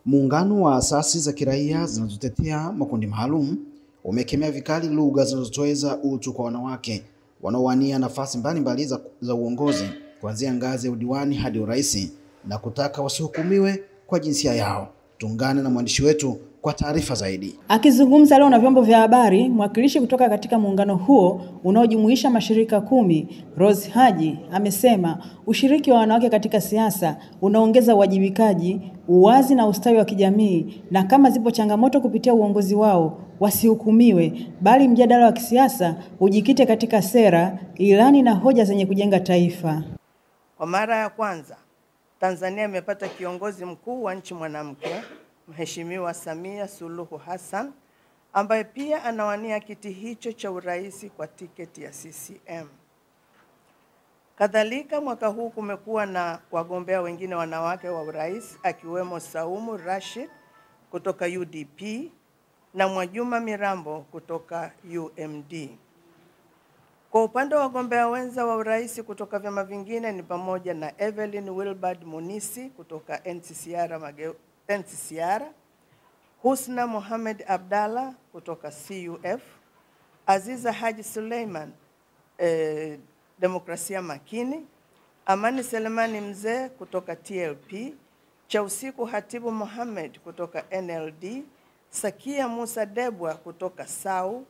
Muungano wa asasi za kiraia zinazotetea makundi maalum umekemea vikali lugha zinazotoweza utu kwa wanawake wanaowania nafasi mbalimbali za uongozi kuanzia ngazi ya udiwani hadi urais na kutaka wasihukumiwe kwa jinsia yao. Tuungane na mwandishi wetu kwa taarifa zaidi. Akizungumza leo na vyombo vya habari, mwakilishi kutoka katika muungano huo unaojumuisha mashirika 10, Rose Haji, amesema ushiriki wa wanawake katika siasa unaongeza uwajibikaji, uwazi na ustawi wa kijamii, na kama zipo changamoto kupitia uongozi wao wasihukumiwe, bali mjadala wa kisiasa ujikite katika sera, ilani na hoja zenye kujenga taifa. Kwa mara ya kwanza Tanzania imepata kiongozi mkuu wa nchi mwanamke, Mheshimiwa Samia Suluhu Hassan, ambaye pia anawania kiti hicho cha urais kwa tiketi ya CCM. Kadhalika, mwaka huu kumekuwa na wagombea wengine wanawake wa urais akiwemo Saumu Rashid kutoka UDP na Mwajuma Mirambo kutoka UMD. Kwa upande wa wagombea wenza wa urais kutoka vyama vingine ni pamoja na Evelyn Wilbard Munisi kutoka NCCR, Husna Mohamed Abdalla kutoka CUF, Aziza Haji Suleiman Demokrasia Makini, Amani Selemani Mzee kutoka TLP, Chausiku Hatibu Mohamed kutoka NLD, Sakia Musa Debwa kutoka SAU,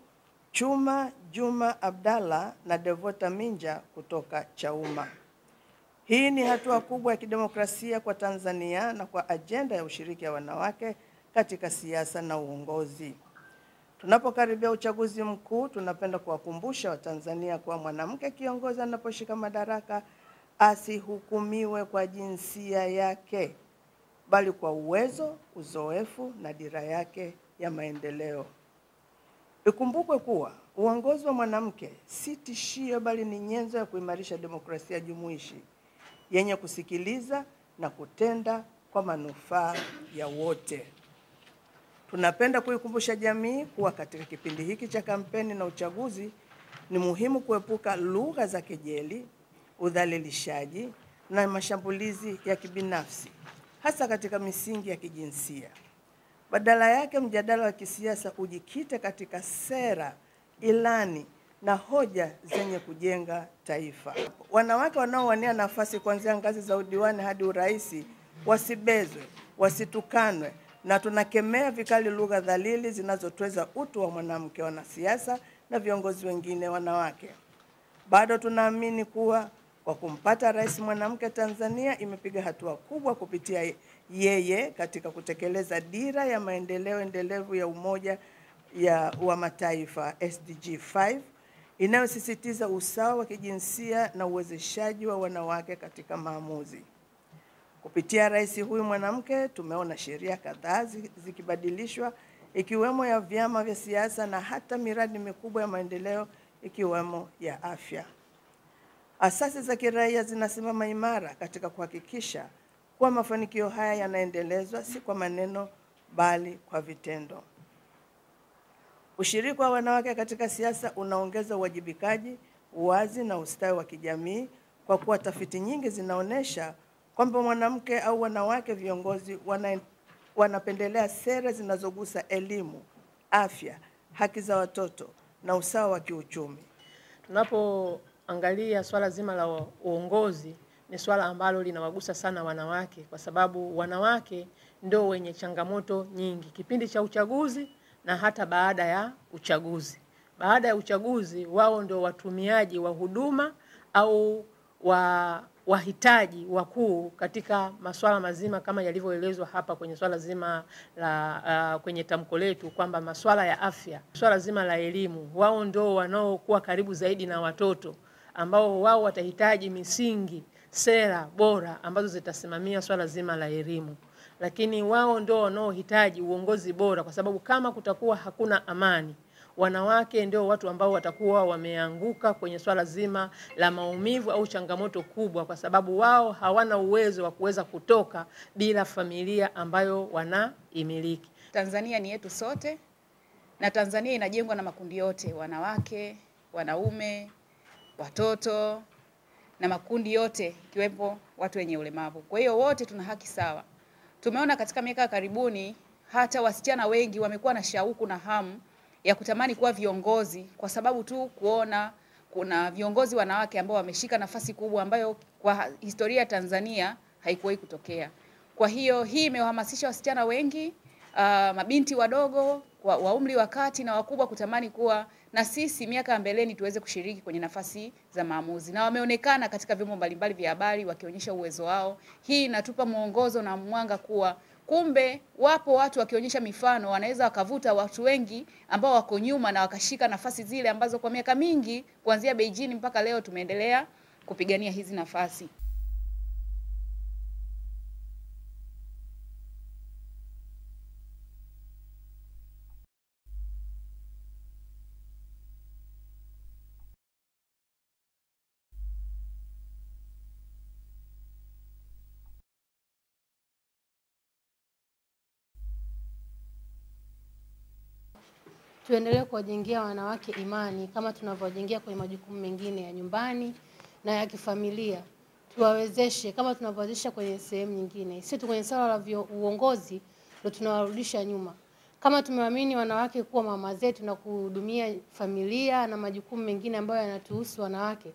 Chuma Juma Abdalla na Devota Minja kutoka Chauma. Hii ni hatua kubwa ya kidemokrasia kwa Tanzania na kwa ajenda ya ushiriki wa wanawake katika siasa na uongozi. Tunapokaribia uchaguzi mkuu, tunapenda kuwakumbusha Watanzania kuwa mwanamke kiongozi anaposhika madaraka asihukumiwe kwa jinsia yake, bali kwa uwezo, uzoefu na dira yake ya maendeleo. Ikumbukwe kuwa uongozi wa mwanamke si tishio, bali ni nyenzo ya kuimarisha demokrasia jumuishi yenye kusikiliza na kutenda kwa manufaa ya wote. Tunapenda kuikumbusha jamii kuwa katika kipindi hiki cha kampeni na uchaguzi ni muhimu kuepuka lugha za kejeli, udhalilishaji na mashambulizi ya kibinafsi, hasa katika misingi ya kijinsia. Badala yake, mjadala wa kisiasa ujikite katika sera, ilani na hoja zenye kujenga taifa. Wanawake wanaowania nafasi kuanzia ngazi za udiwani hadi urais wasibezwe, wasitukanwe, na tunakemea vikali lugha dhalili zinazotweza utu wa mwanamke, wanasiasa na viongozi wengine wanawake. Bado tunaamini kuwa kwa kumpata rais mwanamke, Tanzania imepiga hatua kubwa kupitia yeye katika kutekeleza dira ya maendeleo endelevu ya Umoja wa Mataifa SDG 5 inayosisitiza usawa wa kijinsia na uwezeshaji wa wanawake katika maamuzi. Kupitia rais huyu mwanamke, tumeona sheria kadhaa zikibadilishwa, ikiwemo ya vyama vya siasa na hata miradi mikubwa ya maendeleo ikiwemo ya afya. Asasi za kiraia zinasimama imara katika kuhakikisha kuwa mafanikio haya yanaendelezwa si kwa maneno bali kwa vitendo. Ushiriki wa wanawake katika siasa unaongeza uwajibikaji, uwazi na ustawi wa kijamii, kwa kuwa tafiti nyingi zinaonesha kwamba mwanamke au wanawake viongozi wanapendelea sera zinazogusa elimu, afya, haki za watoto na usawa wa kiuchumi. Tunapoangalia swala zima la uongozi, ni swala ambalo linawagusa sana wanawake, kwa sababu wanawake ndio wenye changamoto nyingi kipindi cha uchaguzi na hata baada ya uchaguzi. Baada ya uchaguzi, wao ndio watumiaji wa huduma au wahitaji wakuu katika masuala mazima kama yalivyoelezwa hapa kwenye swala zima la kwenye tamko letu, kwamba masuala ya afya, swala zima la elimu, wao ndio wanaokuwa karibu zaidi na watoto, ambao wao watahitaji misingi, sera bora ambazo zitasimamia swala zima la elimu. Lakini wao ndio wanaohitaji uongozi bora, kwa sababu kama kutakuwa hakuna amani, wanawake ndio watu ambao watakuwa wameanguka kwenye swala zima la maumivu au changamoto kubwa, kwa sababu wao hawana uwezo wa kuweza kutoka bila familia ambayo wanaimiliki. Tanzania ni yetu sote, na Tanzania inajengwa na makundi yote, wanawake, wanaume, watoto na makundi yote ikiwepo watu wenye ulemavu. Kwa hiyo wote tuna haki sawa. Tumeona katika miaka ya karibuni hata wasichana wengi wamekuwa na shauku na hamu ya kutamani kuwa viongozi kwa sababu tu kuona kuna viongozi wanawake ambao wameshika nafasi kubwa ambayo kwa historia ya Tanzania haikuwahi kutokea. Kwa hiyo hii imewahamasisha wasichana wengi, mabinti wadogo, wa umri wa kati na wakubwa kutamani kuwa na sisi miaka ya mbeleni tuweze kushiriki kwenye nafasi za maamuzi. Na wameonekana katika vyombo mbalimbali vya habari wakionyesha uwezo wao. Hii inatupa mwongozo na mwanga kuwa kumbe wapo watu wakionyesha mifano wanaweza wakavuta watu wengi ambao wako nyuma na wakashika nafasi zile ambazo kwa miaka mingi kuanzia Beijing mpaka leo tumeendelea kupigania hizi nafasi. Tuendelee kuwajengea wanawake imani kama tunavyowajengea kwenye majukumu mengine ya nyumbani na ya kifamilia. Tuwawezeshe kama tunavyowezesha kwenye sehemu nyingine. Sio tu kwenye swala la uongozi ndio tunawarudisha nyuma. Kama tumeamini wanawake kuwa mama zetu na kuhudumia familia na majukumu mengine ambayo yanatuhusu wanawake,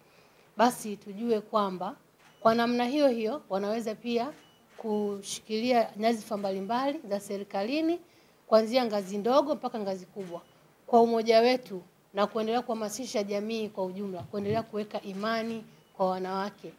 basi tujue kwamba kwa namna hiyo hiyo wanaweza pia kushikilia nyadhifa mbalimbali za serikalini kuanzia ngazi ndogo mpaka ngazi kubwa. Kwa umoja wetu na kuendelea kuhamasisha jamii kwa ujumla, kuendelea kuweka imani kwa wanawake.